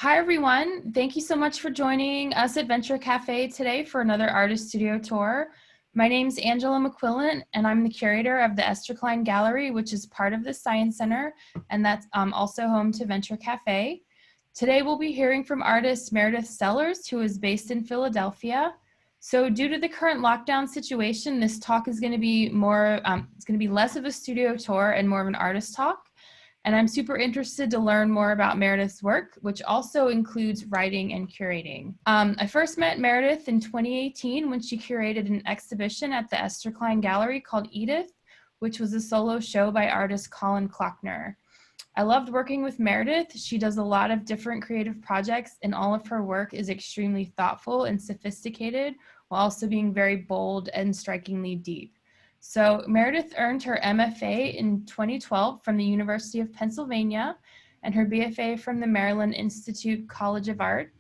Hi, everyone. Thank you so much for joining us at Venture Cafe today for another artist studio tour. My name is Angela McQuillan, and I'm the curator of the Esther Klein Gallery, which is part of the Science Center, and that's also home to Venture Cafe. Today, we'll be hearing from artist Meredith Sellers, who is based in Philadelphia. So due to the current lockdown situation, this talk is going to be it's going to be less of a studio tour and more of an artist talk. And I'm super interested to learn more about Meredith's work, which also includes writing and curating. I first met Meredith in 2018 when she curated an exhibition at the Esther Klein Gallery called Edith, which was a solo show by artist Colin Klockner. I loved working with Meredith. She does a lot of different creative projects, and all of her work is extremely thoughtful and sophisticated, while also being very bold and strikingly deep. So Meredith earned her MFA in 2012 from the University of Pennsylvania and her BFA from the Maryland Institute College of Art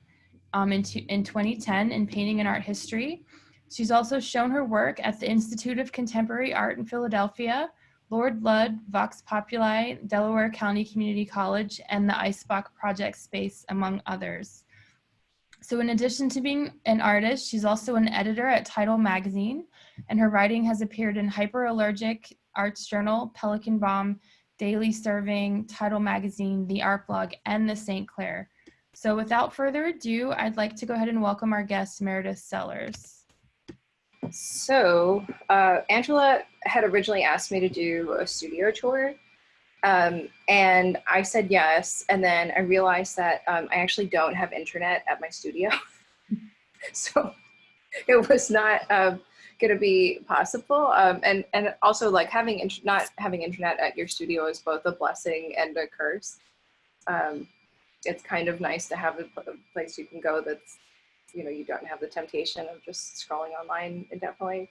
in 2010 in painting and art history. She's also shown her work at the Institute of Contemporary Art in Philadelphia, Ludd, Vox Populi, Delaware County Community College, and the Icebox Project Space, among others. So in addition to being an artist, she's also an editor at Tidal Magazine, and her writing has appeared in Hyperallergic, Arts Journal, Pelican Bomb, Daily Serving, Tidal Magazine, The Art Blog, and the St. Clair. So without further ado, I'd like to go ahead and welcome our guest, Meredith Sellers. So Angela had originally asked me to do a studio tour. And I said yes, and then I realized that I actually don't have internet at my studio. So it was not going to be possible. And also, like, not having internet at your studio is both a blessing and a curse. It's kind of nice to have a place you can go that's, you don't have the temptation of just scrolling online indefinitely.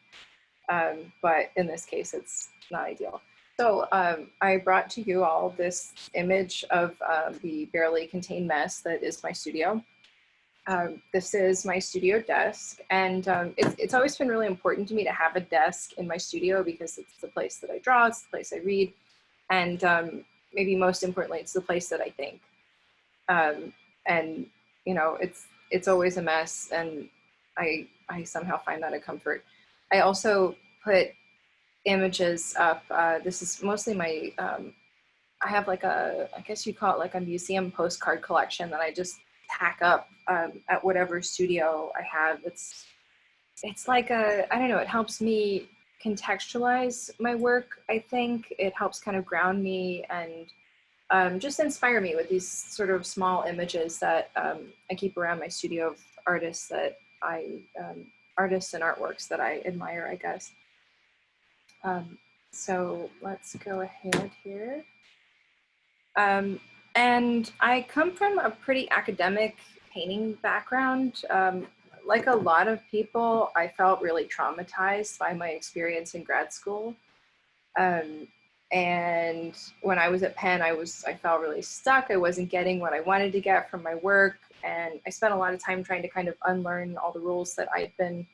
But in this case, it's not ideal. So I brought to you all this image of the barely contained mess that is my studio. This is my studio desk, and it's always been really important to me to have a desk in my studio because it's the place that I draw, it's the place I read, and maybe most importantly, it's the place that I think. And it's always a mess, and I somehow find that a comfort. I also put images up. This is mostly my, I have like I guess you'd call it like a museum postcard collection that I just tack up at whatever studio I have. It's like I don't know, it helps me contextualize my work. I think it helps kind of ground me and just inspire me with these sort of small images that I keep around my studio of artists that artists and artworks that I admire, I guess. So let's go ahead here. And I come from a pretty academic painting background. Like a lot of people, I felt really traumatized by my experience in grad school. And when I was at Penn, I felt really stuck. I wasn't getting what I wanted to get from my work. And I spent a lot of time trying to kind of unlearn all the rules that I'd been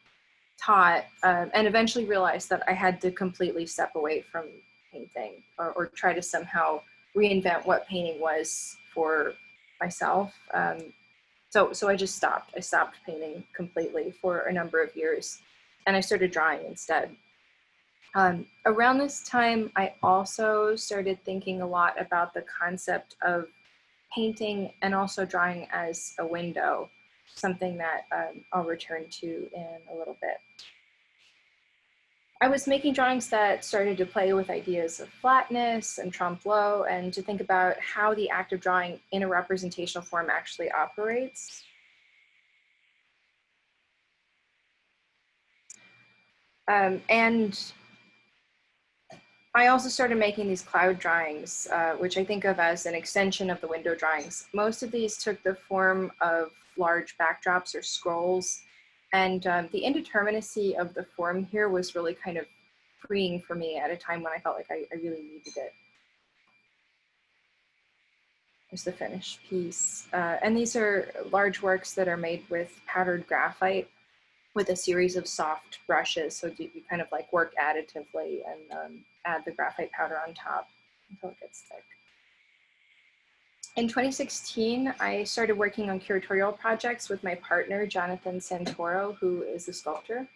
taught, and eventually realized that I had to completely step away from painting or try to somehow reinvent what painting was for myself. So I just stopped. I stopped painting completely for a number of years, and I started drawing instead. Around this time, I also started thinking a lot about the concept of painting and also drawing as a window, something that I'll return to in a little bit. I was making drawings that started to play with ideas of flatness and trompe-l'oeil, and to think about how the act of drawing in a representational form actually operates. And I also started making these cloud drawings, which I think of as an extension of the window drawings. Most of these took the form of large backdrops or scrolls, and the indeterminacy of the form here was really kind of freeing for me at a time when I felt like I really needed it. Here's the finished piece. And these are large works that are made with powdered graphite with a series of soft brushes. So you kind of like work additively and add the graphite powder on top until it gets thick. In 2016, I started working on curatorial projects with my partner, Jonathan Santoro, who is a sculptor.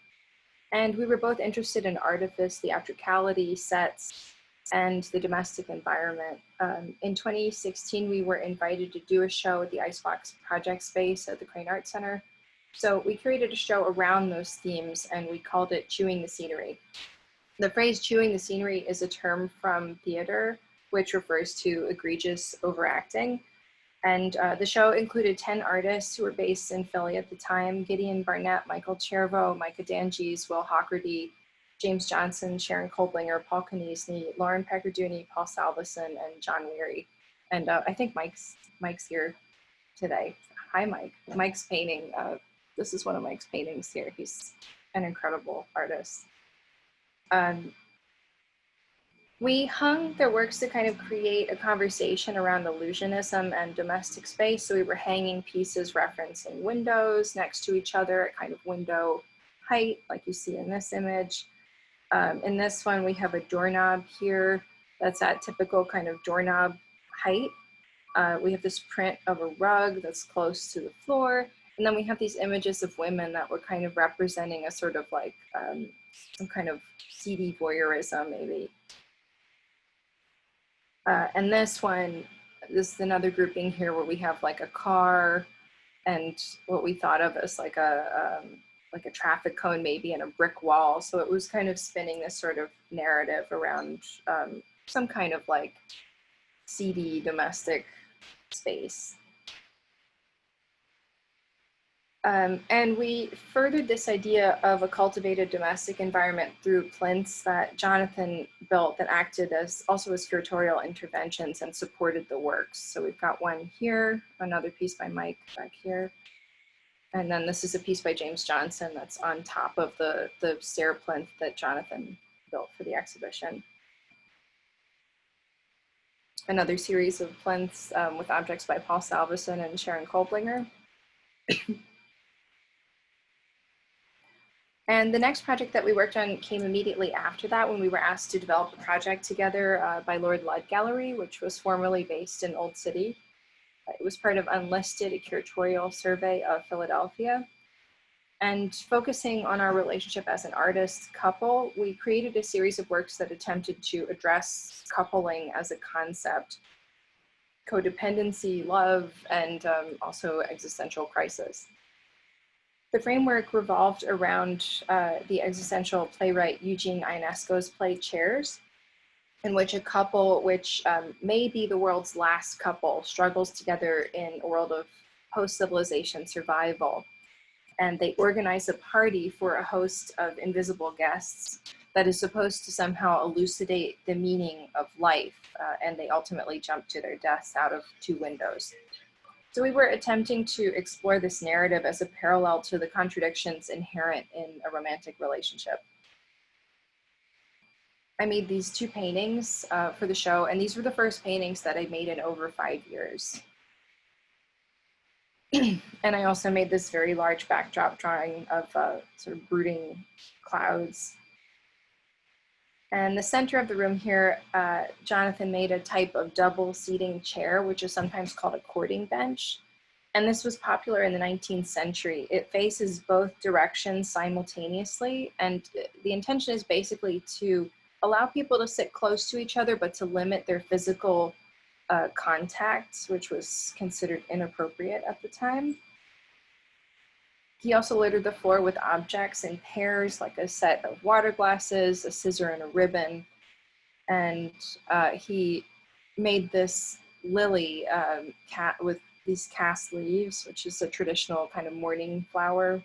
And we were both interested in artifice, theatricality, sets, and the domestic environment. In 2016, we were invited to do a show at the Icebox Project Space at the Crane Art Center. So we created a show around those themes, and we called it Chewing the Scenery. The phrase chewing the scenery is a term from theater, which refers to egregious overacting. And the show included 10 artists who were based in Philly at the time: Gideon Barnett, Michael Chervo, Micah Danges, Will Hockerty, James Johnson, Sharon Kolblinger, Paul Kniesny, Lauren Peckerdooney, Paul Salveson, and John Weary. And I think Mike's here today. Hi, Mike. Mike's painting. This is one of Mike's paintings here. He's an incredible artist. We hung their works to kind of create a conversation around illusionism and domestic space. So we were hanging pieces referencing windows next to each other at kind of window height, like you see in this image. In this one, we have a doorknob here that's at typical kind of doorknob height. We have this print of a rug that's close to the floor. And then we have these images of women that were kind of representing a sort of like some kind of seedy voyeurism, maybe. And this one, this is another grouping here where we have like a car and what we thought of as like a traffic cone maybe and a brick wall. So it was kind of spinning this sort of narrative around some kind of like seedy domestic space. And we furthered this idea of a cultivated domestic environment through plinths that Jonathan built that acted as also as curatorial interventions and supported the works. So we've got one here, another piece by Mike back here. And then this is a piece by James Johnson that's on top of the stair plinth that Jonathan built for the exhibition. Another series of plinths with objects by Paul Salveson and Sharon Kolblinger. And the next project that we worked on came immediately after that when we were asked to develop a project together by Ludd Gallery, which was formerly based in Old City. It was part of Unlisted, a curatorial survey of Philadelphia. And focusing on our relationship as an artist couple, we created a series of works that attempted to address coupling as a concept, codependency, love, and also existential crisis. The framework revolved around the existential playwright Eugene Ionesco's play Chairs, in which a couple, which may be the world's last couple, struggles together in a world of post-civilization survival. And they organize a party for a host of invisible guests that is supposed to somehow elucidate the meaning of life, and they ultimately jump to their deaths out of 2 windows. So we were attempting to explore this narrative as a parallel to the contradictions inherent in a romantic relationship. I made these 2 paintings for the show, and these were the first paintings that I made in over 5 years. And I also made this very large backdrop drawing of sort of brooding clouds. And the center of the room here, Jonathan made a type of double seating chair, which is sometimes called a courting bench. And this was popular in the 19th century. It faces both directions simultaneously. And the intention is basically to allow people to sit close to each other, but to limit their physical contact, which was considered inappropriate at the time. He also littered the floor with objects in pairs, like a set of water glasses, a scissor, and a ribbon. And he made this lily with these cast leaves, which is a traditional kind of mourning flower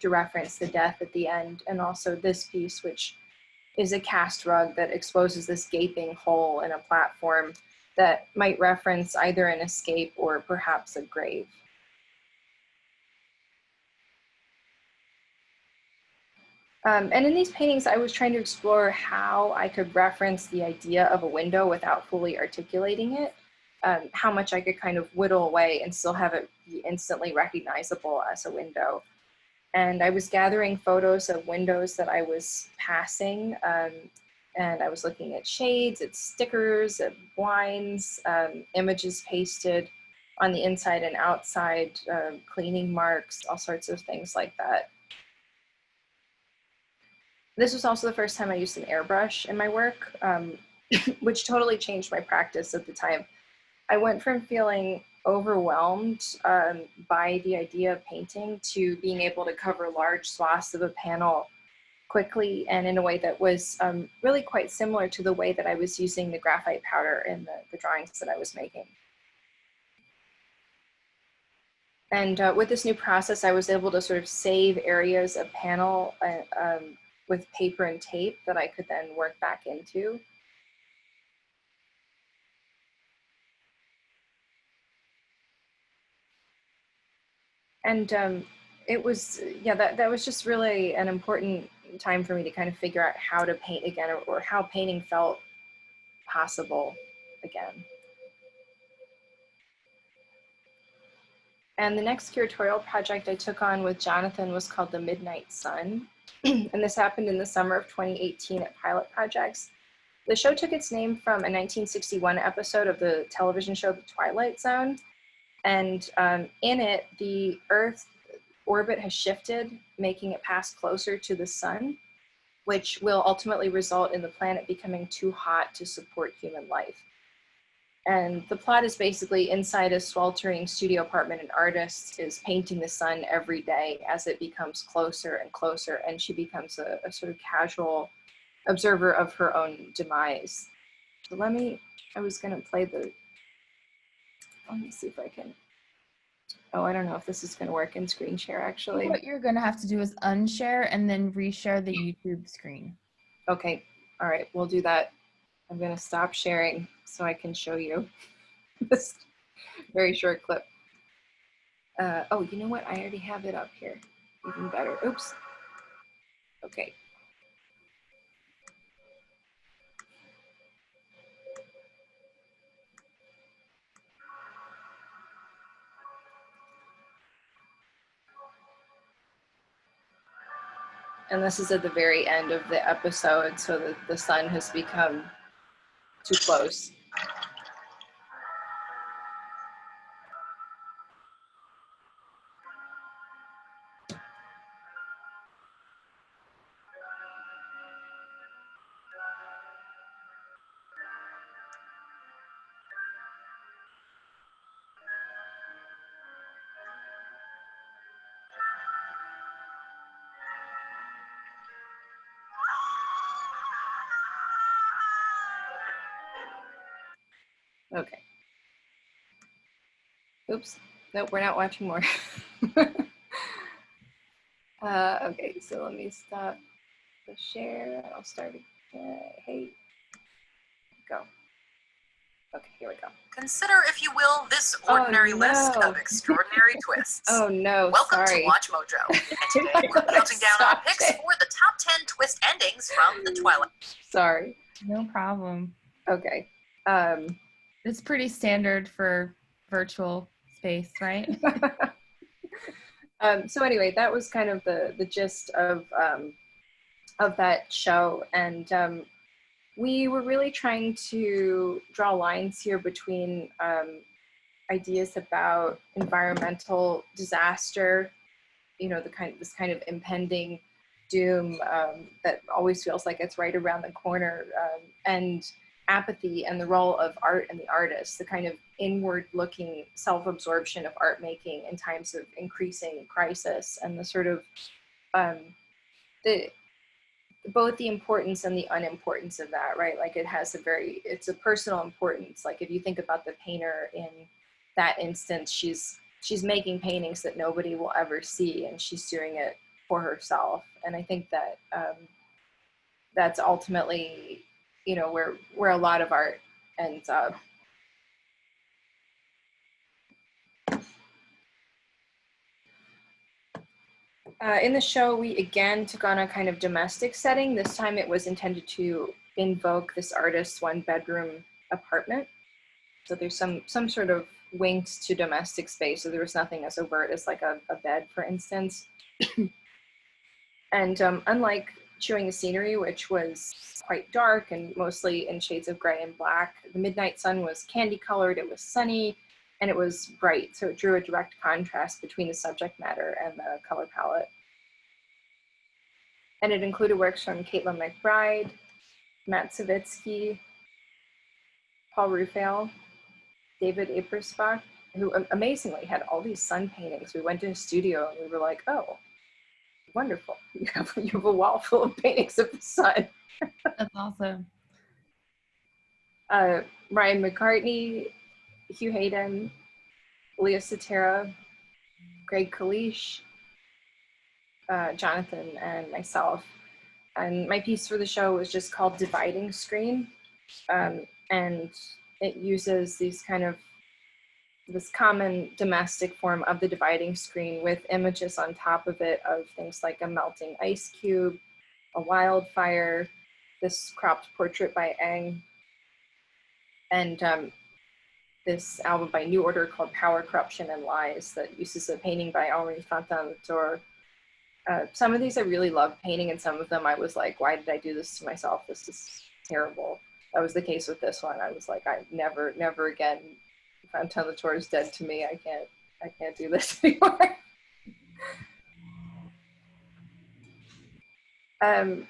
to reference the death at the end. And also this piece, which is a cast rug that exposes this gaping hole in a platform that might reference either an escape or perhaps a grave. And in these paintings, I was trying to explore how I could reference the idea of a window without fully articulating it, how much I could kind of whittle away and still have it be instantly recognizable as a window. And I was gathering photos of windows that I was passing, And I was looking at shades, at stickers, at blinds, images pasted on the inside and outside, cleaning marks, all sorts of things like that. This was also the first time I used an airbrush in my work, which totally changed my practice at the time. I went from feeling overwhelmed by the idea of painting to being able to cover large swaths of a panel quickly and in a way that was really quite similar to the way that I was using the graphite powder in the drawings that I was making. And with this new process, I was able to sort of save areas of panel with paper and tape that I could then work back into. And it was, yeah, that was just really an important time for me to kind of figure out how to paint again, or how painting felt possible again. And the next curatorial project I took on with Jonathan was called The Midnight Sun. And this happened in the summer of 2018 at Pilot Projects. The show took its name from a 1961 episode of the television show The Twilight Zone. And in it, the Earth's orbit has shifted, making it pass closer to the sun, which will ultimately result in the planet becoming too hot to support human life. And the plot is basically inside a sweltering studio apartment, an artist is painting the sun every day as it becomes closer and closer, and she becomes a sort of casual observer of her own demise. So I was gonna play let me see if I can, oh, I don't know if this is gonna work in screen share actually. What you're gonna have to do is unshare and then reshare the YouTube screen. Okay, all right, we'll do that. I'm gonna stop sharing so I can show you this very short clip. Oh, you know what? I already have it up here. Even better. Oops. Okay. And this is at the very end of the episode, so that the sun has become too close. Okay. Oops. Nope, we're not watching more. Okay, so let me stop the share. I'll start again. Hey, go. Okay, here we go. Consider, if you will, this ordinary list of extraordinary twists. Oh no, Welcome sorry. to Watch Mojo. And today we're counting down our picks for the top 10 twist endings from the Twilight. Sorry. No problem. Okay. It's pretty standard for virtual space, right? So anyway, that was kind of the gist of that show, and we were really trying to draw lines here between ideas about environmental disaster, you know, this kind of impending doom that always feels like it's right around the corner, and apathy and the role of art and the artist, the kind of inward-looking self-absorption of art making in times of increasing crisis, and the sort of both the importance and the unimportance of that, right? Like it's a personal importance. Like if you think about the painter in that instance, she's making paintings that nobody will ever see, and she's doing it for herself. And I think that that's ultimately, you know, where a lot of art ends up. In the show, we again took on a kind of domestic setting. This time it was intended to invoke this artist's one-bedroom apartment. So there's some sort of winks to domestic space. So there was nothing as overt as like a bed, for instance. And unlike Chewing the Scenery, which was quite dark and mostly in shades of gray and black. The Midnight Sun was candy colored, it was sunny, and it was bright. So it drew a direct contrast between the subject matter and the color palette. And it included works from Caitlin McBride, Matt Savitsky, Paul Rufail, David Apersbach, who amazingly had all these sun paintings. We went to his studio and we were like, oh, wonderful. You have a wall full of paintings of the sun. That's awesome. Ryan McCartney, Hugh Hayden, Leah Cetera, Greg Kalish, Jonathan, and myself. And my piece for the show was just called Dividing Screen. And it uses these this common domestic form of the dividing screen with images on top of it of things like a melting ice cube, a wildfire, this cropped portrait by Eng, and this album by New Order called Power, Corruption, and Lies that uses a painting by Henri Fantin-Latour. Some of these I really love painting, and some of them I was like, why did I do this to myself? This is terrible. That was the case with this one. I was like, I never again. Fantin-Latour is dead to me. I can't do this anymore. And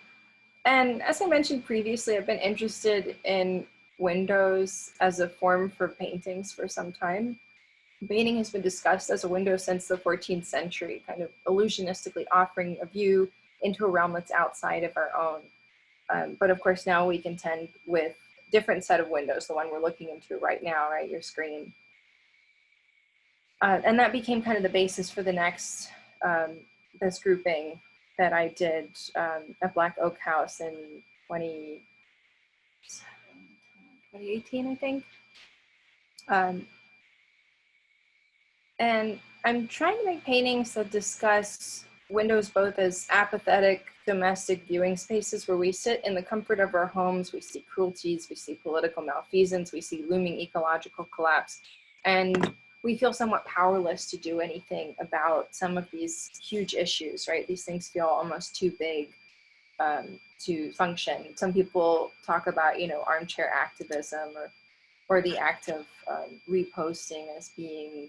as I mentioned previously, I've been interested in windows as a form for paintings for some time. Painting has been discussed as a window since the 14th century, kind of illusionistically offering a view into a realm that's outside of our own. But of course, now we contend with different set of windows, the one we're looking into right now, right, your screen. And that became kind of the basis for the next, this grouping that I did at Black Oak House in 2018, I think. And I'm trying to make paintings that discuss windows both as apathetic domestic viewing spaces where we sit in the comfort of our homes, we see cruelties, we see political malfeasance, we see looming ecological collapse, and we feel somewhat powerless to do anything about some of these huge issues, right? These things feel almost too big to function. Some people talk about, you know, armchair activism or the act of reposting as being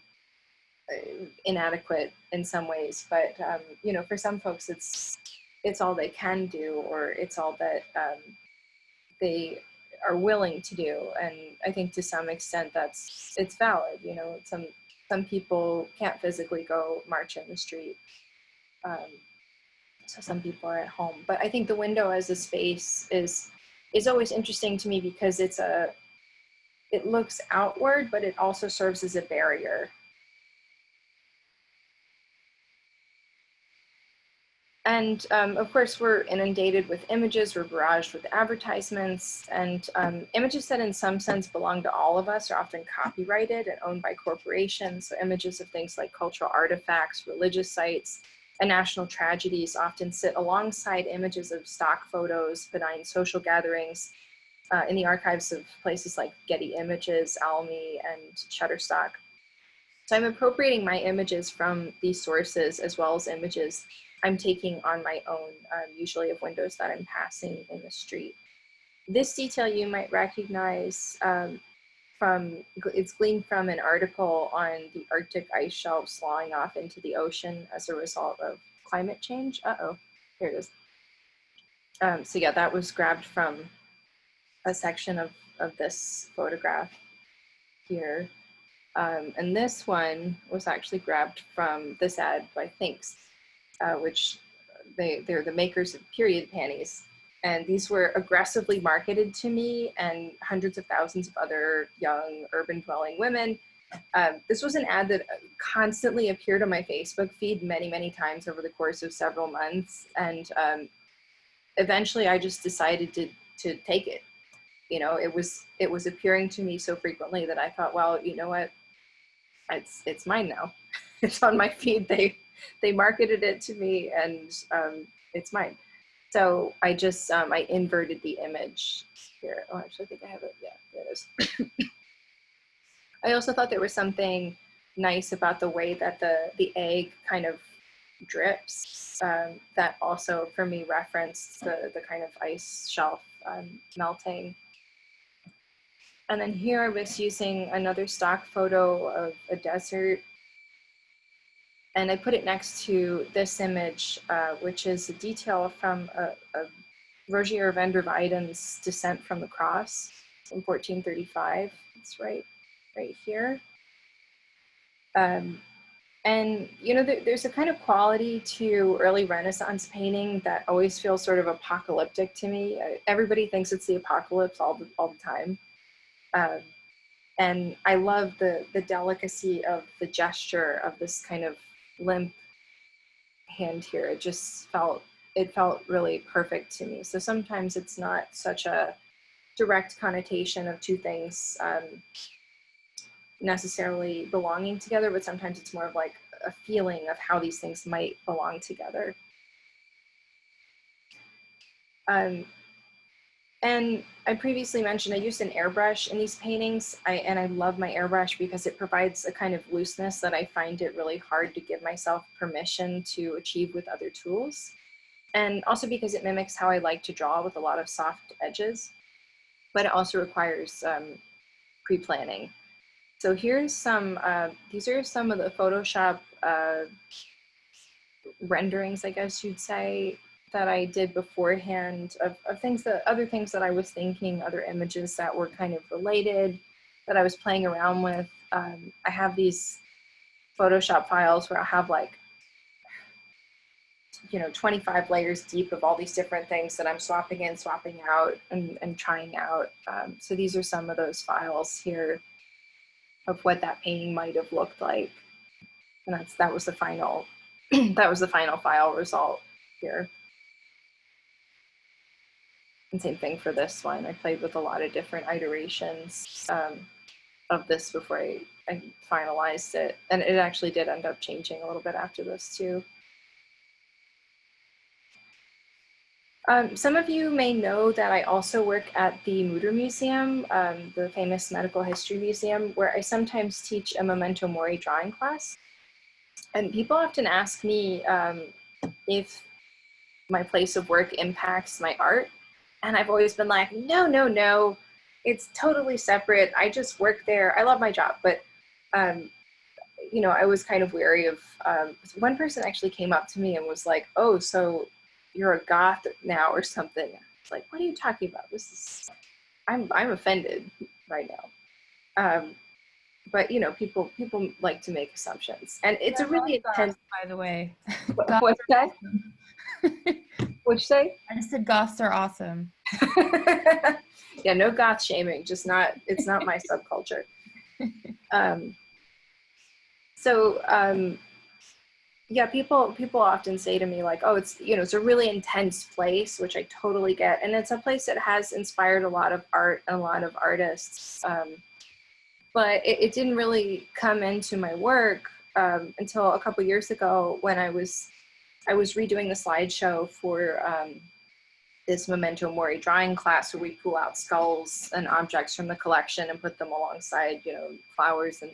inadequate in some ways, but you know, for some folks it's all they can do, or it's all that they are willing to do. And I think to some extent it's valid. You know, some people can't physically go march in the street, so some people are at home. But I think the window as a space is always interesting to me because it looks outward, but it also serves as a barrier. And of course, we're inundated with images, we're barraged with advertisements, and images that in some sense belong to all of us are often copyrighted and owned by corporations. So images of things like cultural artifacts, religious sites, and national tragedies often sit alongside images of stock photos, benign social gatherings, in the archives of places like Getty Images, Almy, and Shutterstock. So I'm appropriating my images from these sources as well as images I'm taking on my own, usually of windows that I'm passing in the street. This detail you might recognize it's gleaned from an article on the Arctic ice shelves slowing off into the ocean as a result of climate change. Here it is. So yeah, that was grabbed from a section of this photograph here. And this one was actually grabbed from this ad by Thinks, which they're the makers of period panties. And these were aggressively marketed to me and hundreds of thousands of other young urban dwelling women. This was an ad that constantly appeared on my Facebook feed many, many times over the course of several months. And eventually I just decided to take it. You know, it was appearing to me so frequently that I thought, well, you know what, it's mine now. It's on my feed. They marketed it to me, and it's mine. So I just, I inverted the image here. Oh, actually, I think I have it. Yeah, there it is. I also thought there was something nice about the way that the egg kind of drips that also for me referenced the kind of ice shelf melting. And then here I was using another stock photo of a desert, and I put it next to this image, which is a detail from a Rogier van der Weyden's Descent from the Cross in 1435. It's right here. And you know, there's a kind of quality to early Renaissance painting that always feels sort of apocalyptic to me. Everybody thinks it's the apocalypse all the time. And I love the delicacy of the gesture of this kind of limp hand here. It just felt really perfect to me. So sometimes it's not such a direct connotation of two things necessarily belonging together, but sometimes it's more of like a feeling of how these things might belong together. And I previously mentioned I used an airbrush in these paintings, and I love my airbrush because it provides a kind of looseness that I find it really hard to give myself permission to achieve with other tools. And also because it mimics how I like to draw with a lot of soft edges, but it also requires pre-planning. So here's some, these are some of the Photoshop renderings, I guess you'd say, that I did beforehand of other things that I was thinking, other images that were kind of related, that I was playing around with. I have these Photoshop files where I have like, you know, 25 layers deep of all these different things that I'm swapping in, swapping out, and trying out. So these are some of those files here of what that painting might have looked like. And that was the final, that was the final file result here. And same thing for this one. I played with a lot of different iterations of this before I finalized it. And it actually did end up changing a little bit after this too. Some of you may know that I also work at the Woodmere Museum, the famous medical history museum, where I sometimes teach a Memento Mori drawing class. And people often ask me if my place of work impacts my art. And I've always been like, no, no, no, it's totally separate. I just work there. I love my job. But, you know, I was kind of wary of, one person actually came up to me and was like, oh, so you're a goth now or something. It's like, what are you talking about? This is, I'm offended right now. But you know, people like to make assumptions, and it's a really intense. By the way, What's that? What'd you say? I just said goths are awesome. Yeah, no goth shaming. Just not. It's not my subculture. Yeah, people often say to me like, oh, it's, you know, it's a really intense place, which I totally get, and it's a place that has inspired a lot of art and a lot of artists. But it didn't really come into my work until a couple years ago when I was redoing the slideshow for this Memento Mori drawing class, where we pull out skulls and objects from the collection and put them alongside, you know, flowers and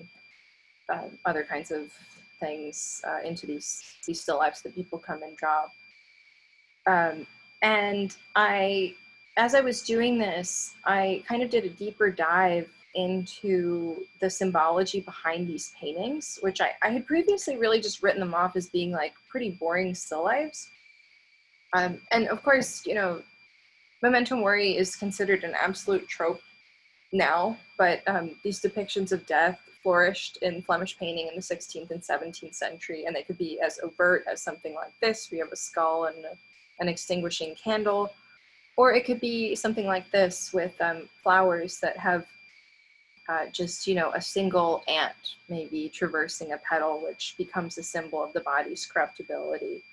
other kinds of things into these still lifes that people come and draw. And as I was doing this, I kind of did a deeper dive into the symbology behind these paintings, which I had previously really just written them off as being like pretty boring still lifes. And of course, you know, Memento Mori is considered an absolute trope now, but these depictions of death flourished in Flemish painting in the 16th and 17th century, and they could be as overt as something like this. We have a skull and an extinguishing candle, or it could be something like this with flowers that have just, you know, a single ant maybe traversing a petal, which becomes a symbol of the body's corruptibility.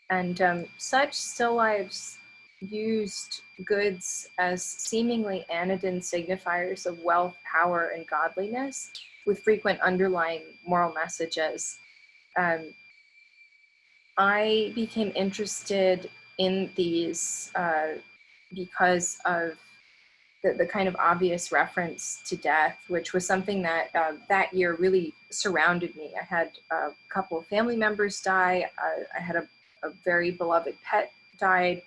And such still lifes used goods as seemingly anodyne signifiers of wealth, power, and godliness, with frequent underlying moral messages. I became interested in these because of the kind of obvious reference to death, which was something that that year really surrounded me. I had a couple of family members die. I had a very beloved pet died.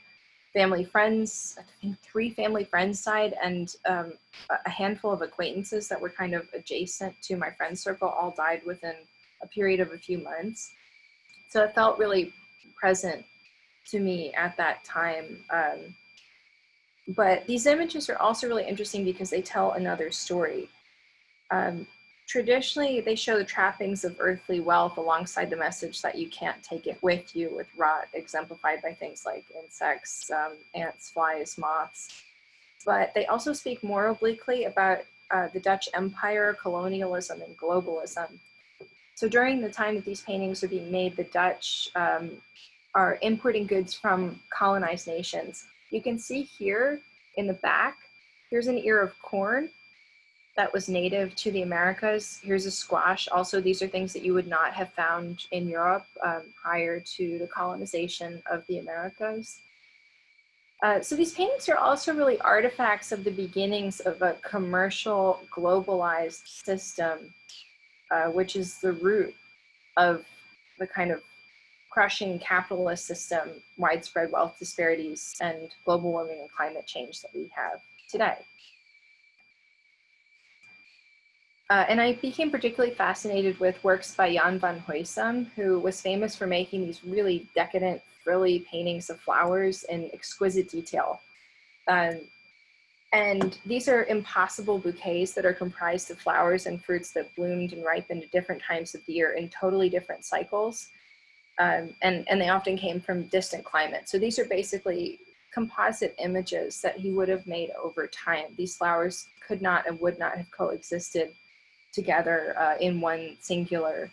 Family friends, I think 3 family friends died, and a handful of acquaintances that were kind of adjacent to my friend circle all died within a period of a few months. So it felt really present to me at that time. But these images are also really interesting because they tell another story. Traditionally, they show the trappings of earthly wealth alongside the message that you can't take it with you, with rot exemplified by things like insects, ants, flies, moths. But they also speak more obliquely about the Dutch Empire, colonialism, and globalism. So during the time that these paintings are being made, the Dutch are importing goods from colonized nations. You can see here in the back, here's an ear of corn that was native to the Americas. Here's a squash. Also, these are things that you would not have found in Europe prior to the colonization of the Americas. So these paintings are also really artifacts of the beginnings of a commercial, globalized system, which is the root of the kind of crushing capitalist system, widespread wealth disparities, and global warming and climate change that we have today. And I became particularly fascinated with works by Jan van Huysum, who was famous for making these really decadent, frilly paintings of flowers in exquisite detail. And these are impossible bouquets that are comprised of flowers and fruits that bloomed and ripened at different times of the year in totally different cycles. And they often came from distant climates. So these are basically composite images that he would have made over time. These flowers could not and would not have coexisted together in one singular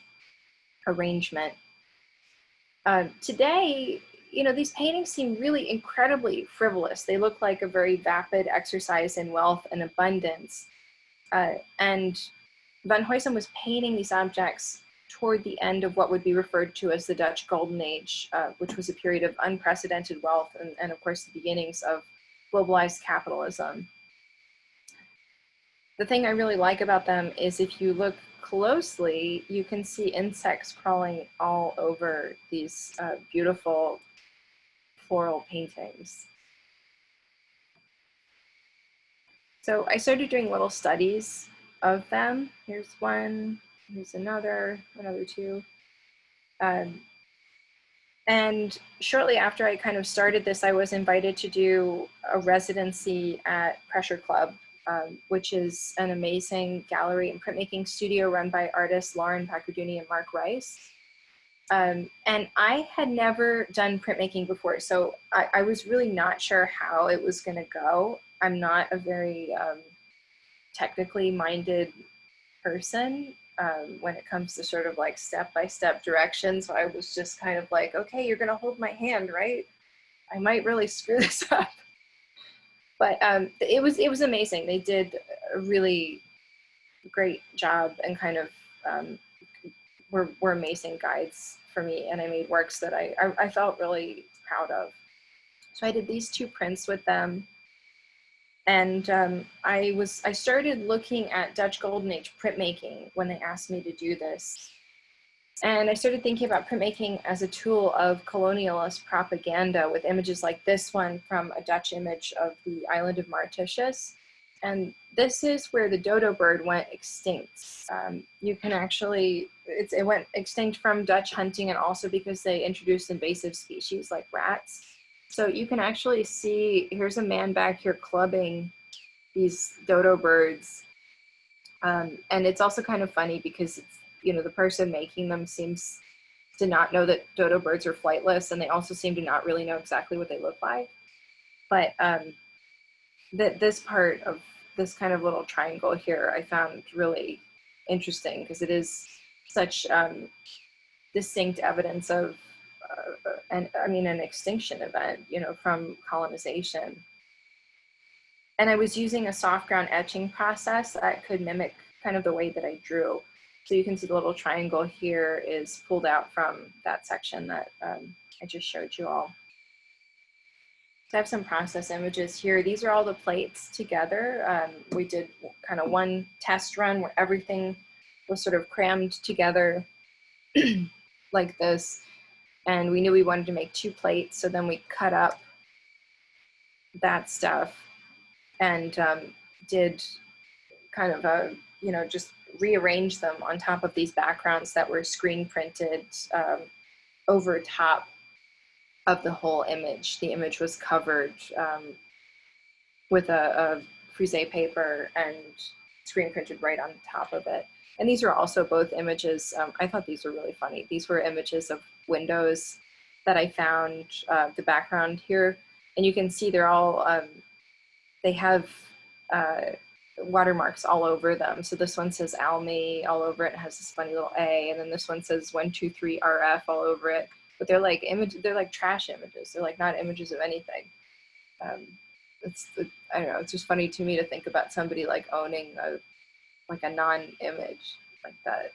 arrangement. Today, you know, these paintings seem really incredibly frivolous. They look like a very vapid exercise in wealth and abundance. And Van Huysum was painting these objects toward the end of what would be referred to as the Dutch Golden Age, which was a period of unprecedented wealth and of course, the beginnings of globalized capitalism. The thing I really like about them is if you look closely, you can see insects crawling all over these beautiful floral paintings. So I started doing little studies of them. Here's one, here's another 2. And shortly after I kind of started this, I was invited to do a residency at Pressure Club, which is an amazing gallery and printmaking studio run by artists Lauren Pacarduni and Mark Rice. And I had never done printmaking before, so I was really not sure how it was going to go. I'm not a very technically minded person when it comes to sort of like step-by-step directions. So I was just kind of like, okay, you're going to hold my hand, right? I might really screw this up. But it was amazing. They did a really great job and kind of were amazing guides for me, and I made works that I felt really proud of. So I did these 2 prints with them, and I started looking at Dutch Golden Age printmaking when they asked me to do this. And I started thinking about printmaking as a tool of colonialist propaganda with images like this one from a Dutch image of the island of Mauritius. And this is where the dodo bird went extinct. You can actually, it went extinct from Dutch hunting and also because they introduced invasive species like rats. So you can actually see, here's a man back here clubbing these dodo birds. And it's also kind of funny because it's, you know, the person making them seems to not know that dodo birds are flightless, and they also seem to not really know exactly what they look like. But this part of this kind of little triangle here I found really interesting because it is such distinct evidence of an extinction event, you know, from colonization. And I was using a soft ground etching process that could mimic kind of the way that I drew. So you can see the little triangle here is pulled out from that section that I just showed you all. So I have some process images here. These are all the plates together. We did kind of one test run where everything was sort of crammed together like this. And we knew we wanted to make 2 plates, so then we cut up that stuff and did kind of a, you know, just rearrange them on top of these backgrounds that were screen printed over top of the whole image. The image was covered with a frisé paper and screen printed right on top of it. And these are also both images. I thought these were really funny. These were images of windows that I found, the background here. And you can see they're all, they have watermarks all over them. So this one says Almy all over it. It has this funny little A. And then this one says 123 RF all over it. But they're like they're like trash images. They're like not images of anything. I don't know, it's just funny to me to think about somebody like owning a non-image like that.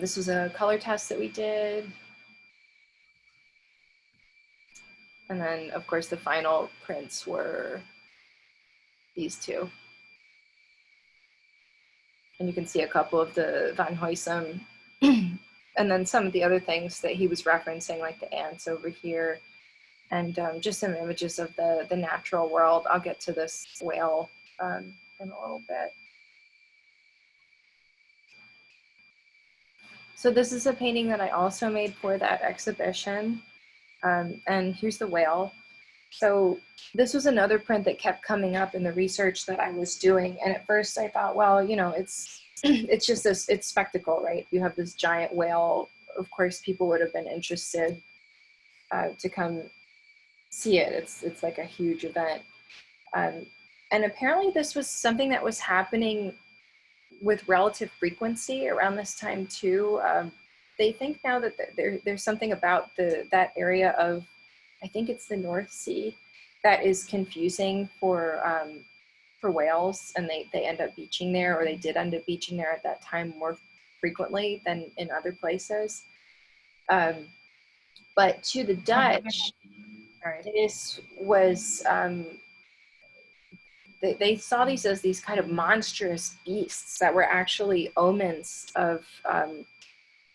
This was a color test that we did. And then, of course, the final prints were these 2. And you can see a couple of the Van Huysum, and then some of the other things that he was referencing, like the ants over here, and just some images of the natural world. I'll get to this whale in a little bit. So this is a painting that I also made for that exhibition. And here's the whale. So this was another print that kept coming up in the research that I was doing. And at first I thought, well, you know, it's just this, it's spectacle, right? You have this giant whale. Of course, people would have been interested to come see it. It's like a huge event. And apparently this was something that was happening with relative frequency around this time too. They think now that there's something about that area of, I think it's the North Sea, that is confusing for whales, and they end up beaching there, or they did end up beaching there at that time more frequently than in other places. But to the Dutch, this was, they saw these as these kind of monstrous beasts that were actually omens of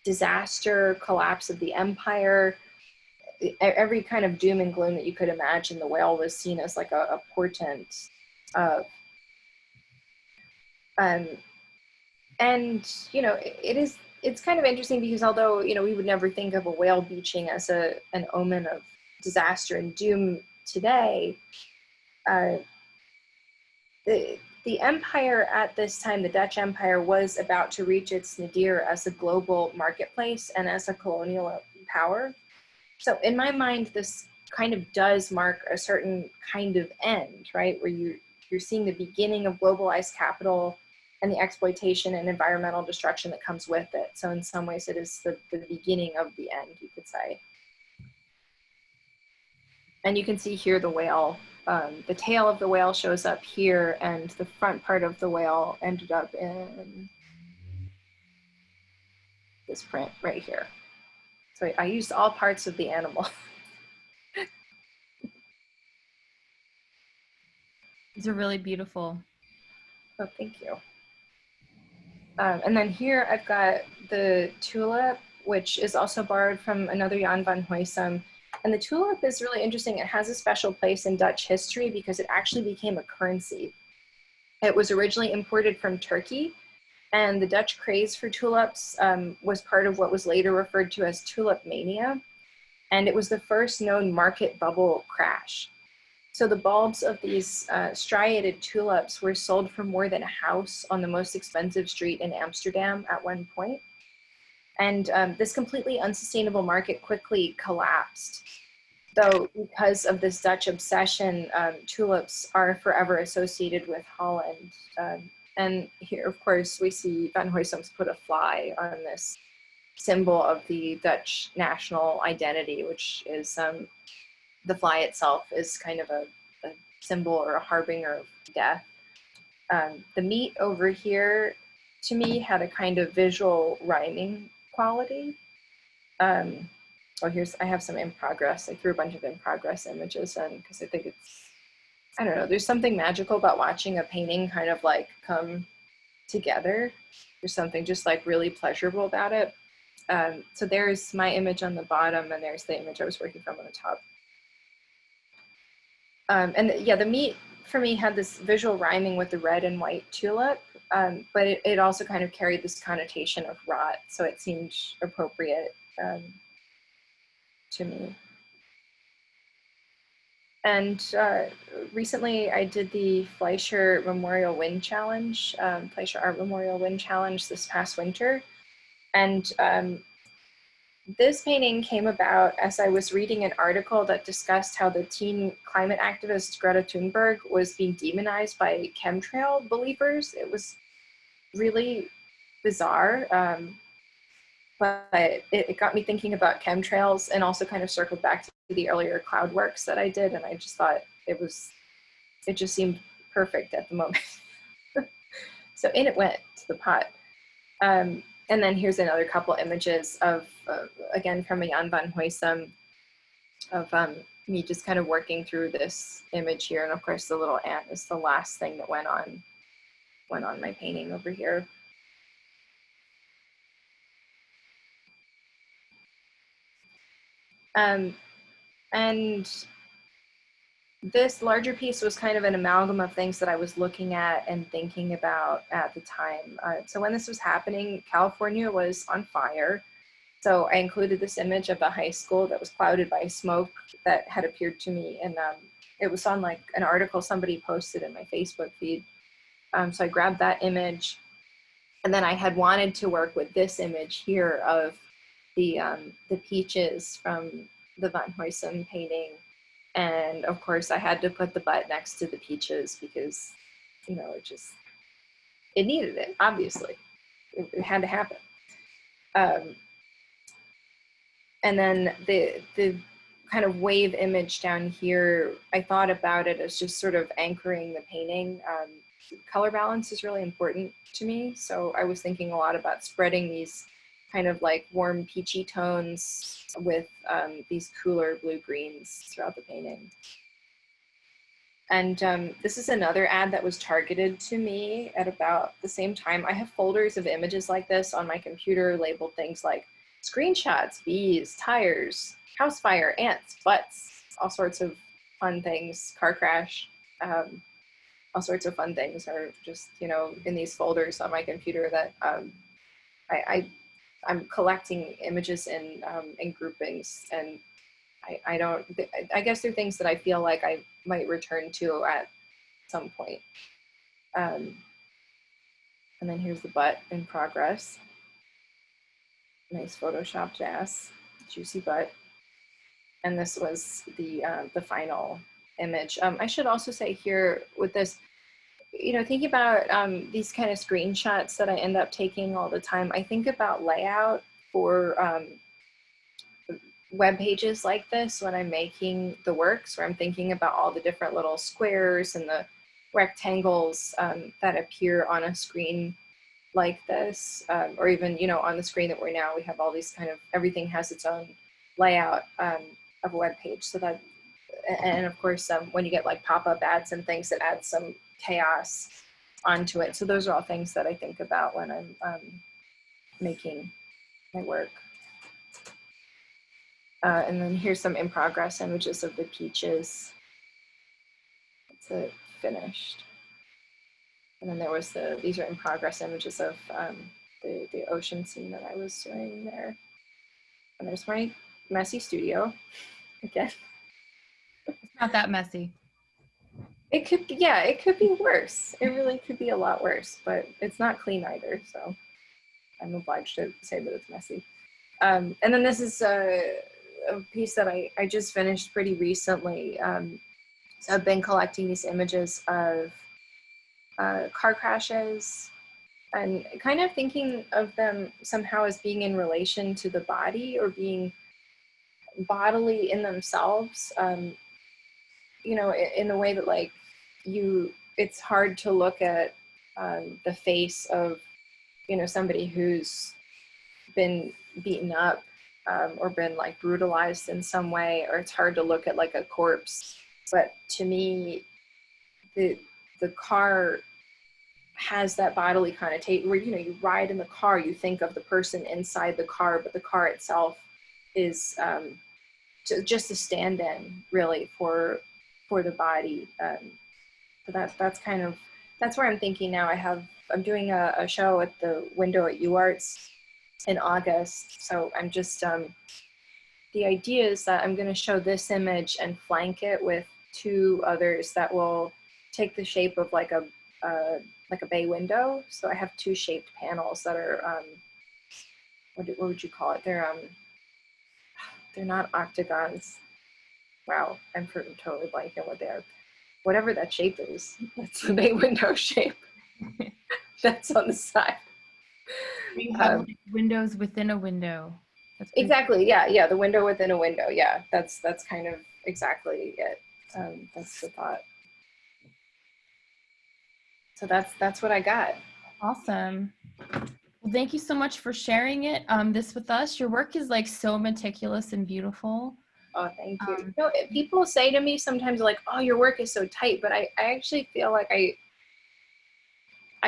disaster, collapse of the empire, every kind of doom and gloom that you could imagine. The whale was seen as like a portent of. And, you know, it's kind of interesting because although, you know, we would never think of a whale beaching as an omen of disaster and doom today, the empire at this time, the Dutch Empire, was about to reach its nadir as a global marketplace and as a colonial power. So in my mind, this kind of does mark a certain kind of end, right? Where you're seeing the beginning of globalized capital and the exploitation and environmental destruction that comes with it. So in some ways, it is the beginning of the end, you could say. And you can see here the whale. The tail of the whale shows up here, and the front part of the whale ended up in this print right here. So I used all parts of the animal. These are really beautiful. Oh, thank you. And then here I've got the tulip, which is also borrowed from another Jan van Huysum. And the tulip is really interesting. It has a special place in Dutch history because it actually became a currency. It was originally imported from Turkey, and the Dutch craze for tulips was part of what was later referred to as tulip mania. And it was the first known market bubble crash. So the bulbs of these striated tulips were sold for more than a house on the most expensive street in Amsterdam at one point. And this completely unsustainable market quickly collapsed. Though because of this Dutch obsession, tulips are forever associated with Holland. And here, of course, we see Van Huysum's put a fly on this symbol of the Dutch national identity, which is the fly itself is kind of a symbol or a harbinger of death. The meat over here, to me, had a kind of visual rhyming quality. Oh, I have some in progress. I threw a bunch of in progress images in because I think it's, I don't know, there's something magical about watching a painting kind of like come together. There's something just like really pleasurable about it. So there's my image on the bottom, and there's the image I was working from on the top. Yeah, the meat for me had this visual rhyming with the red and white tulip, but it also kind of carried this connotation of rot, so it seemed appropriate to me. And recently I did the Fleischer Memorial Wind Challenge, Fleischer Art Memorial Wind Challenge this past winter. And this painting came about as I was reading an article that discussed how the teen climate activist Greta Thunberg was being demonized by chemtrail believers. It was really bizarre, but it got me thinking about chemtrails, and also kind of circled back to the earlier cloud works that I did, and I just thought it just seemed perfect at the moment. So in it went, to the pot. And then here's another couple images of, again, from a Jan van Huysum, of me just kind of working through this image here. And of course, the little ant is the last thing that went on my painting over here. And this larger piece was kind of an amalgam of things that I was looking at and thinking about at the time. So when this was happening, California was on fire. So I included this image of a high school that was clouded by smoke that had appeared to me. And it was on like an article somebody posted in my Facebook feed. So I grabbed that image. And then I had wanted to work with this image here of the peaches from the Van Huysum painting. And of course I had to put the butt next to the peaches because, you know, it needed it, obviously. It had to happen. And then the kind of wave image down here, I thought about it as just sort of anchoring the painting. Color balance is really important to me. So I was thinking a lot about spreading these kind of like warm peachy tones with these cooler blue-greens throughout the painting. And this is another ad that was targeted to me at about the same time. I have folders of images like this on my computer labeled things like screenshots, bees, tires, house fire, ants, butts, all sorts of fun things, car crash, all sorts of fun things are just, you know, in these folders on my computer that I'm collecting images in groupings, and I guess they're things that I feel like I might return to at some point. And then here's the butt in progress. Nice photoshopped ass, juicy butt. And this was the final image. I should also say here with this, you know, thinking about these kind of screenshots that I end up taking all the time, I think about layout for web pages like this when I'm making the works, where I'm thinking about all the different little squares and the rectangles that appear on a screen like this, or even, you know, on the screen that we're now, we have all these kind of, everything has its own layout of a web page. So that, and of course, when you get like pop-up ads and things, that add some chaos onto it. So those are all things that I think about when I'm making my work. And then here's some in progress images of the peaches. That's it, finished. And then there was these are in progress images of the ocean scene that I was doing there. And there's my messy studio again. It's not that messy. It could be, yeah, it could be worse. It really could be a lot worse, but it's not clean either. So I'm obliged to say that it's messy. And then this is a piece that I just finished pretty recently. So I've been collecting these images of car crashes and kind of thinking of them somehow as being in relation to the body or being bodily in themselves. You know, in the way that like it's hard to look at the face of, you know, somebody who's been beaten up or been like brutalized in some way, or it's hard to look at like a corpse. But to me, the car has that bodily connotation where, you know, you ride in the car, you think of the person inside the car, but the car itself is just a stand-in really for the body. So that's where I'm thinking now. I'm doing a show at the window at UArts in August. So I'm just, the idea is that I'm going to show this image and flank it with 2 others that will take the shape of like a bay window. So I have 2 shaped panels that are, what would you call it? They're not octagons. Wow, I'm totally blanking what they are. Whatever that shape is, that's the bay window shape. That's on the side. You have like windows within a window. Exactly. Yeah. The window within a window. Yeah. That's kind of exactly it. That's the thought. So that's what I got. Awesome. Well, thank you so much for sharing it, this with us. Your work is like so meticulous and beautiful. Oh, thank you. You know, people say to me sometimes like, oh, your work is so tight, but I actually feel like I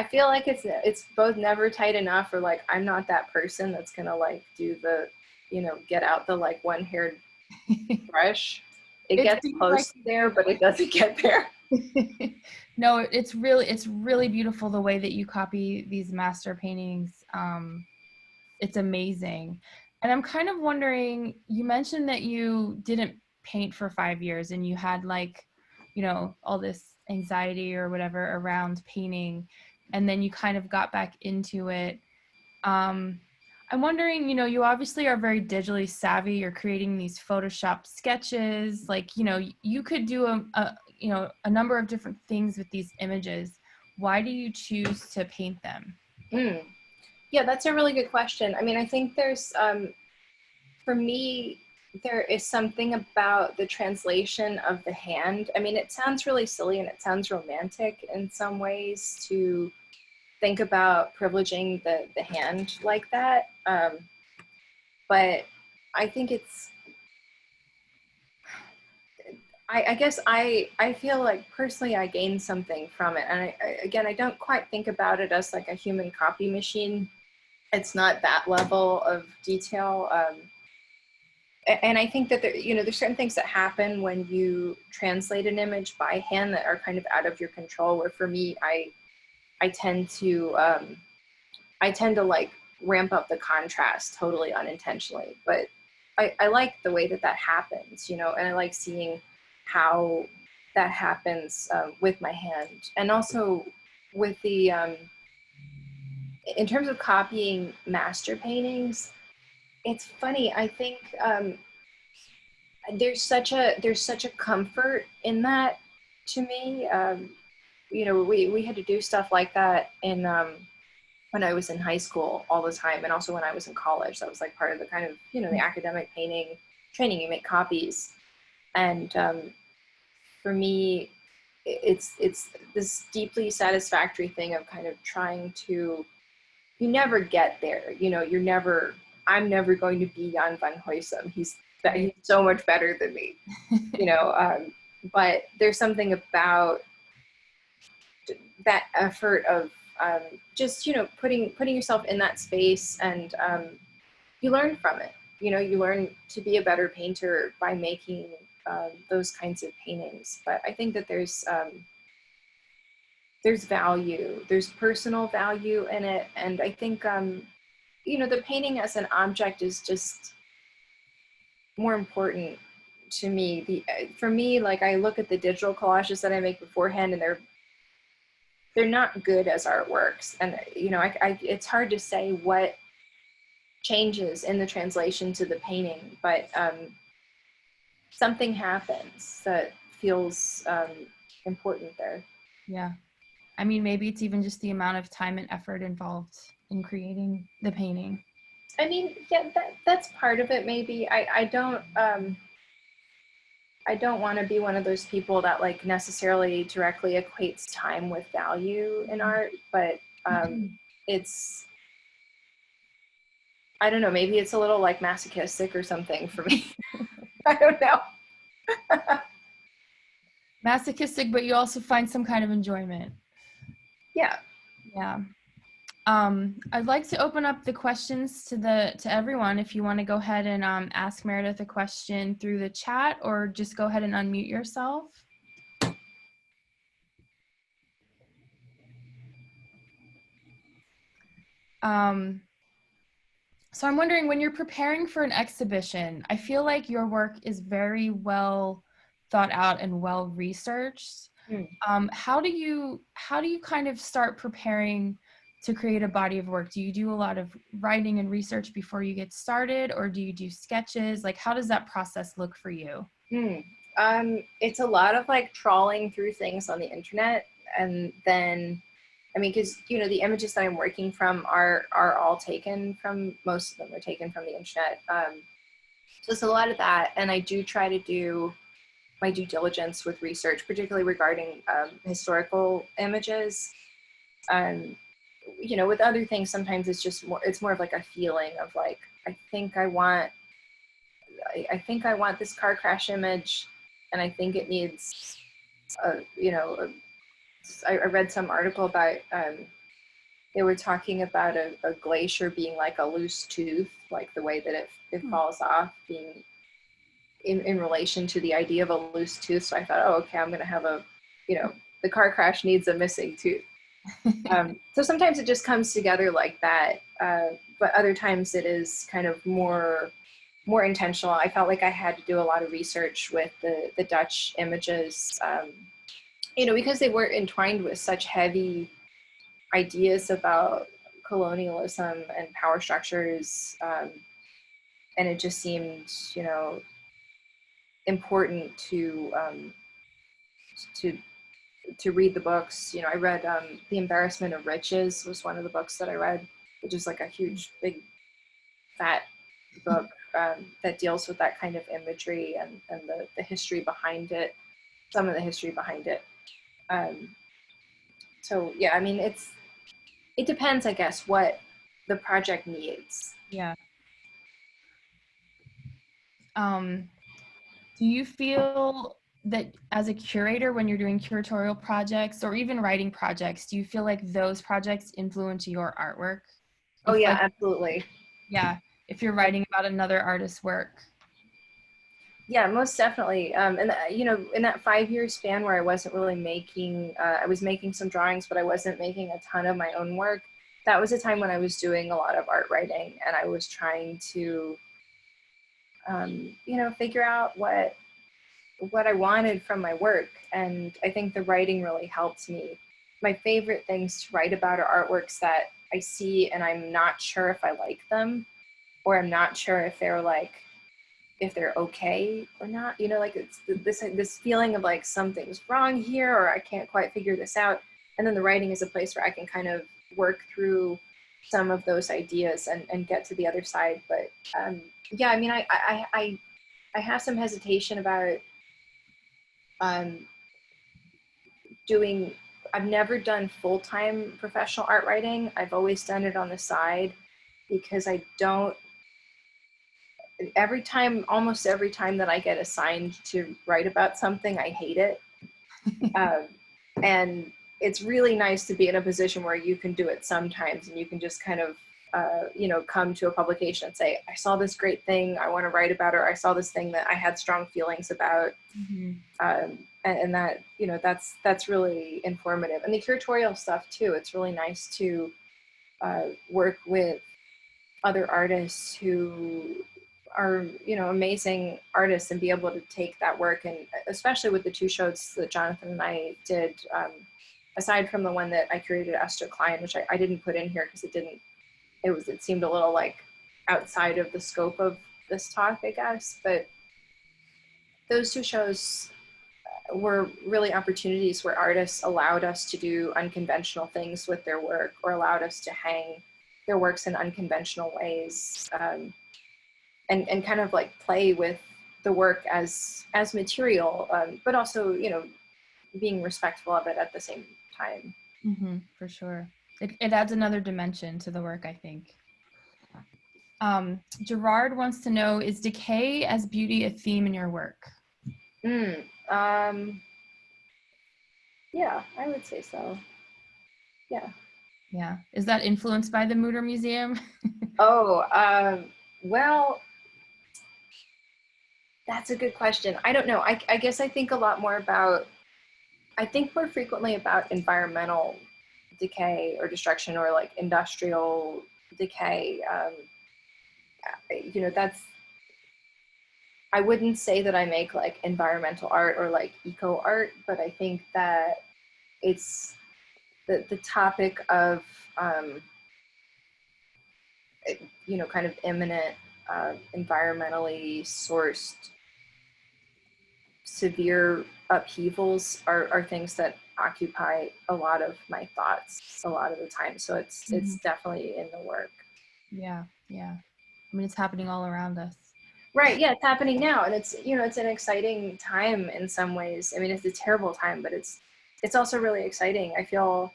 feel like it's both never tight enough, or like I'm not that person that's gonna like do the, you know, get out the like one-haired brush. It gets close there, but it doesn't get there. No, it's really beautiful the way that you copy these master paintings. It's amazing. And I'm kind of wondering, you mentioned that you didn't paint for 5 years and you had like, you know, all this anxiety or whatever around painting, and then you kind of got back into it. I'm wondering, you know, you obviously are very digitally savvy. You're creating these Photoshop sketches. Like, you know, you could do a number of different things with these images. Why do you choose to paint them? Yeah, that's a really good question. I mean, I think there's, for me, there is something about the translation of the hand. I mean, it sounds really silly and it sounds romantic in some ways to think about privileging the hand like that. But I think it's, I guess I feel like personally I gained something from it. And again, I don't quite think about it as like a human copy machine. It's not that level of detail. And I think that there, you know, there's certain things that happen when you translate an image by hand that are kind of out of your control, where for me, I tend to like ramp up the contrast totally unintentionally, but I like the way that happens, you know, and I like seeing how that happens with my hand. And also with the, in terms of copying master paintings, it's funny. I think there's such a comfort in that to me. You know, we had to do stuff like that in when I was in high school all the time, and also when I was in college. That was like part of the kind of, you know, the academic painting training. You make copies, and for me, it's this deeply satisfactory thing of kind of trying to. You never get there, you know. I'm never going to be Jan van Huysum. He's so much better than me, you know. But there's something about that effort of just, you know, putting yourself in that space, and you learn from it. You know, you learn to be a better painter by making those kinds of paintings. But I think that there's value, there's personal value in it, and I think you know, the painting as an object is just more important to me. For me, like, I look at the digital collages that I make beforehand, and they're not good as artworks. And, you know, it's hard to say what changes in the translation to the painting, but something happens that feels important there. Yeah. I mean, maybe it's even just the amount of time and effort involved in creating the painting. I mean, yeah, that's part of it. Maybe I don't want to be one of those people that like necessarily directly equates time with value in art, but it's, I don't know, maybe it's a little like masochistic or something for me. I don't know. Masochistic, but you also find some kind of enjoyment. Yeah. Yeah. I'd like to open up the questions to everyone. If you want to go ahead and ask Meredith a question through the chat, or just go ahead and unmute yourself. So I'm wondering, when you're preparing for an exhibition, I feel like your work is very well thought out and well researched. How do you kind of start preparing to create a body of work? Do you do a lot of writing and research before you get started, or do you do sketches? Like, how does that process look for you? It's a lot of like trawling through things on the internet, and then, I mean, because the images that I'm working from are all taken from, most of them are taken from the internet. So it's a lot of that, and I do try to do my due diligence with research, particularly regarding historical images. With other things, sometimes it's more of like a feeling of like, I think I want this car crash image, and I think it needs, I read some article about, they were talking about a glacier being like a loose tooth, like the way that it falls off, being in relation to the idea of a loose tooth. So I thought, oh, okay, I'm going to have the car crash needs a missing tooth. So sometimes it just comes together like that. But other times it is kind of more intentional. I felt like I had to do a lot of research with the Dutch images, because they were entwined with such heavy ideas about colonialism and power structures. And it just seemed, important to read the books. I read The Embarrassment of Riches was one of the books that I read, which is like a huge, big, fat book that deals with that kind of imagery and the history behind it, some of the history behind it. So yeah, I mean, it depends, I guess, what the project needs. Yeah. Do you feel that as a curator, when you're doing curatorial projects or even writing projects, do you feel like those projects influence your artwork? Oh yeah, absolutely. Yeah, if you're writing about another artist's work. Yeah, most definitely. And in that 5-year span where I wasn't really making, I was making some drawings, but I wasn't making a ton of my own work. That was a time when I was doing a lot of art writing, and I was trying to, figure out what I wanted from my work. And I think the writing really helped me. My favorite things to write about are artworks that I see and I'm not sure if I like them, or I'm not sure if they're okay or not. Like it's this feeling of like something's wrong here, or I can't quite figure this out. And then the writing is a place where I can kind of work through some of those ideas and get to the other side. But yeah, I mean, I have some hesitation about I've never done full-time professional art writing. I've always done it on the side, because almost every time that I get assigned to write about something, I hate it. And it's really nice to be in a position where you can do it sometimes, and you can just kind of, come to a publication and say, I saw this great thing, I want to write about it, or I saw this thing that I had strong feelings about. And that, that's really informative. And the curatorial stuff too, it's really nice to work with other artists who are, amazing artists, and be able to take that work. And especially with the 2 shows that Jonathan and I did, aside from the one that I curated, Esther Klein, which I didn't put in here because it seemed a little like outside of the scope of this talk, I guess. But those 2 shows were really opportunities where artists allowed us to do unconventional things with their work, or allowed us to hang their works in unconventional ways, and kind of like play with the work as material, but also, being respectful of it at the same time. For sure. It adds another dimension to the work, I think. Gerard wants to know, is decay as beauty a theme in your work? Yeah, I would say so. Yeah. Yeah. Is that influenced by the Mutter Museum? Oh, well, that's a good question. I don't know. I guess I think a lot more about, I think more frequently about environmental decay or destruction, or like industrial decay. You know, that's, I wouldn't say that I make like environmental art or like eco art, but I think that it's the topic of, you know, kind of imminent environmentally sourced severe upheavals are things that occupy a lot of my thoughts a lot of the time. So it's definitely in the work. Yeah. Yeah. I mean, it's happening all around us. Right. Yeah, it's happening now, and it's, you know, it's an exciting time in some ways. I mean, it's a terrible time, but it's also really exciting. I feel,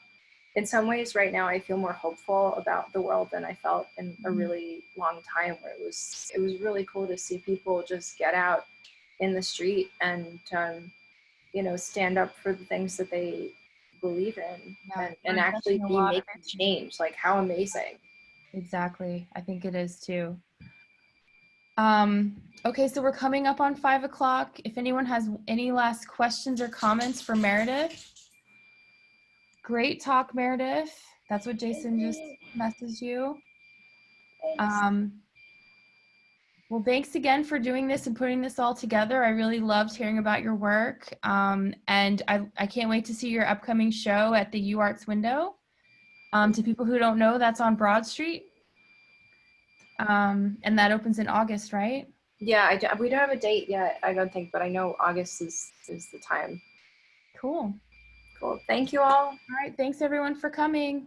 in some ways right now, I feel more hopeful about the world than I felt in a really long time, where it was really cool to see people just get out in the street and you know, stand up for the things that they believe in, and actually be making change. Like, how amazing. Exactly. I think it is too. Okay, so we're coming up on 5 o'clock. If anyone has any last questions or comments for Meredith. Great talk, Meredith. That's what Jason just messaged you. Well, thanks again for doing this and putting this all together. I really loved hearing about your work. And I can't wait to see your upcoming show at the UArts window. To people who don't know, that's on Broad Street. And that opens in August, right? Yeah, we don't have a date yet, I don't think, but I know August is the time. Cool. Cool. Thank you all. All right. Thanks everyone for coming.